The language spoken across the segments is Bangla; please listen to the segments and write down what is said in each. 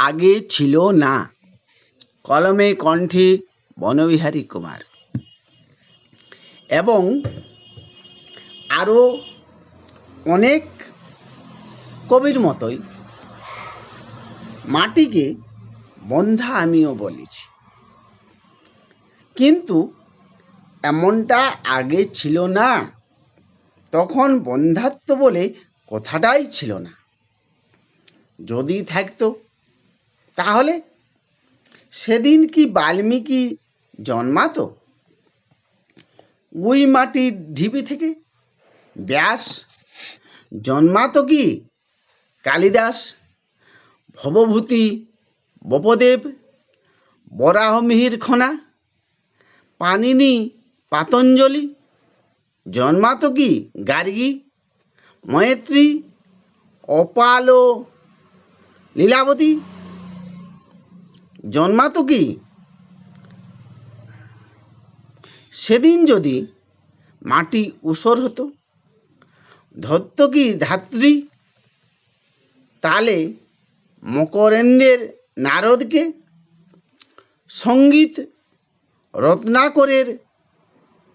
আগে ছিল না। কলমে কণ্ঠে বনবিহারী কুমার। এবং আরও অনেক কবির মতোই মাটিকে বন্ধা আমিও বলেছি, কিন্তু এমনটা আগে ছিল না। তখন বন্ধাত্ব বলে কথাটাই ছিল না। যদি থাকতো তাহলে সেদিন কি বাল্মীকি জন্মাতো? ওই মাটির ঢিবি থেকে ব্যাস জন্মাতো কি কালিদাস, ভবভূতি, বপদেব, বরাহমিহির খনা, পানিনি, পাতঞ্জলি? জন্মাতো কি গার্গী, মৈত্রী, অপাল, লীলাবতী? জন্মাতো কি? সেদিন যদি মাটি ঊষর হতো, ধরত কি ধাত্রী, তালে মকরেন্দ্রের নারদকে, সঙ্গীত রত্নাকরের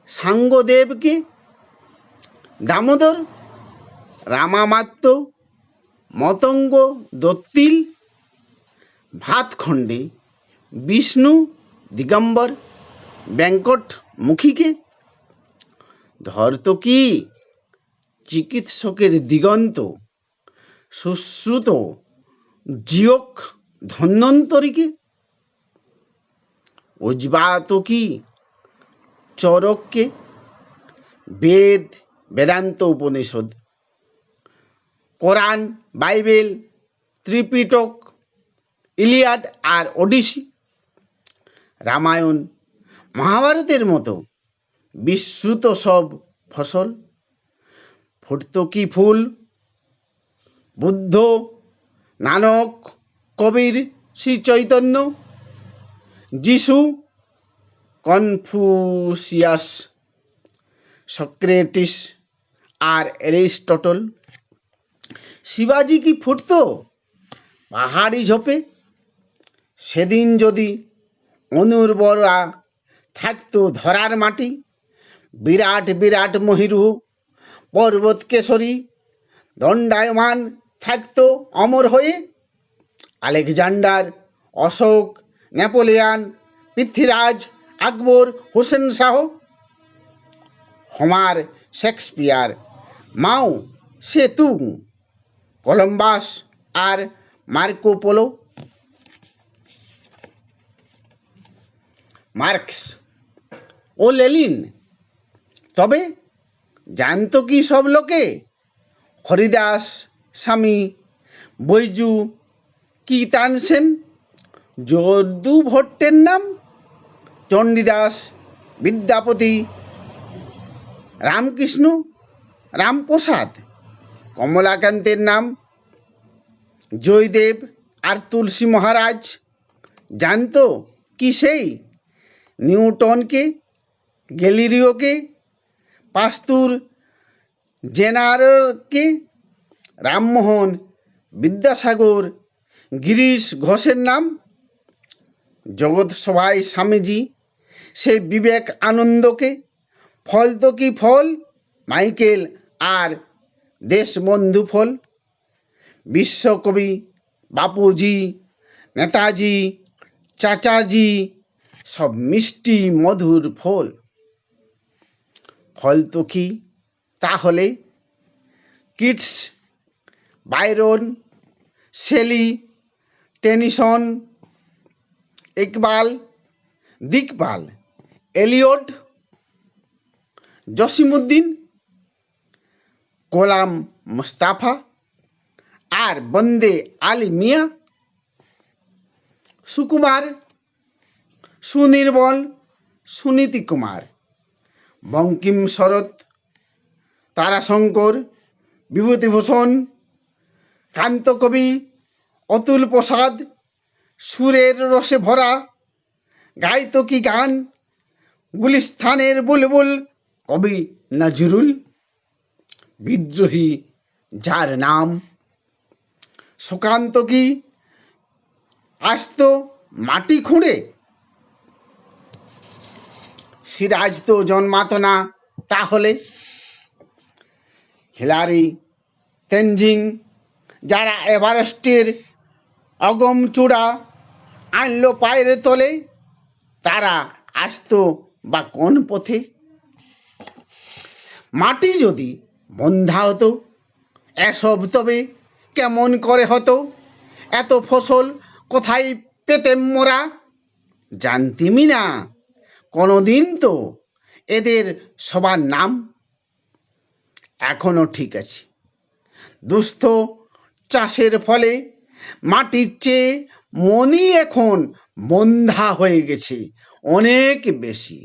সাঙ্গদেবকে, দামোদর, রামামাত্য, মতঙ্গ দত্তিল, ভাতখণ্ডে বিষ্ণু, দিগম্বর, ব্যাঙ্কটমুখীকে? ধরত কি চিকিৎসকের দিগন্ত, সুশ্রুত জিওক ধন্বন্তরীকে? উজ্বাত কি চরককে, বেদ, বেদান্ত, উপনিষদ, কোরআন, বাইবেল, ত্রিপিটক, ইলিয়াড আর ওডিসি, রামায়ণ, মহাভারতের মতো বিশ্রুত সব ফসল? ফুটত কি ফুল বুদ্ধ, নানক, কবির, শ্রী চৈতন্য, যিশু, কনফুসিয়াস, সক্রেটিস আর অ্যারিস্টটল? শিবাজি কি ফুটত পাহাড়ি ঝোপে? সেদিন যদি অনুর্বরা থাকতো ধরার মাটি, বিরাট বিরাট মহিরু, পর্বত কেশরী দণ্ডায়মান থাকতো অমর হয়ে, আলেকজান্ডার, অশোক, নেপোলিয়ান, পৃথ্বীরাজ, আকবর, হোসেন শাহ, হোমার, শেক্সপিয়ার, মাও সেতুং, কলম্বাস আর মার্কো পোলো, মার্কস ও লেনিন? তবে জানতো কি সব লোকে হরিদাস, স্বামী, বৈজু কি তানসেন, যদু ভট্টের নাম, চণ্ডীদাস, বিদ্যাপতি, রামকৃষ্ণ, রামপ্রসাদ, কমলাকান্তের নাম, জয়দেব আর তুলসী মহারাজ? জানতো কি সেই নিউটনকে, গ্যালিলিওকে, পাস্তুর, জেনারকে, রামমোহন, বিদ্যাসাগর, গিরিশ ঘোষের নাম? জগৎ সভায় স্বামীজি সেই বিবেক আনন্দকে? ফল তো কি ফল মাইকেল আর দেশবন্ধু ফল? বিশ্বকবি বাপুজি, নেতাজি, চাচাজি সব মিষ্টি মধুর ফল। ফল তো কি তাহলে Keats, Byron, Shelley, Tennyson, Iqbal, দিকপাল, এলিয়ট, জসিমুদ্দিন, গোলাম মুস্তাফা আর বন্দে আলী মিয়া, সুকুমার, সুনির্মল, সুনীতি কুমার, বঙ্কিম শরৎ, তারাশঙ্কর, বিভূতিভূষণ, কান্তকবি, অতুল প্রসাদ, সুরের রসে ভরা গাইতো কি গান, গুলিস্তানের বুলবুল কবি নজরুল, বিদ্রোহী যার নাম, সুকান্ত কি আসতো মাটি খুঁড়ে? সিরাজ তো জন্মাতো না তাহলে। হিলারি, তেনজিং, যারা এভারেস্টের অগম চূড়া আনলো পায়ের তলে, তারা আসতো বা কোন পথে? মাটি যদি বন্ধা হতো, এসব তবে কেমন করে হতো? এত ফসল কোথায় পেতেম মোরা? জানতিমি না কোনোদিন তো এদের সবার নাম। এখনো ঠিক আছে, দুস্থ চাষের ফলে মাটির চেয়ে মনই এখন বন্ধা হয়ে গেছে অনেক বেশি।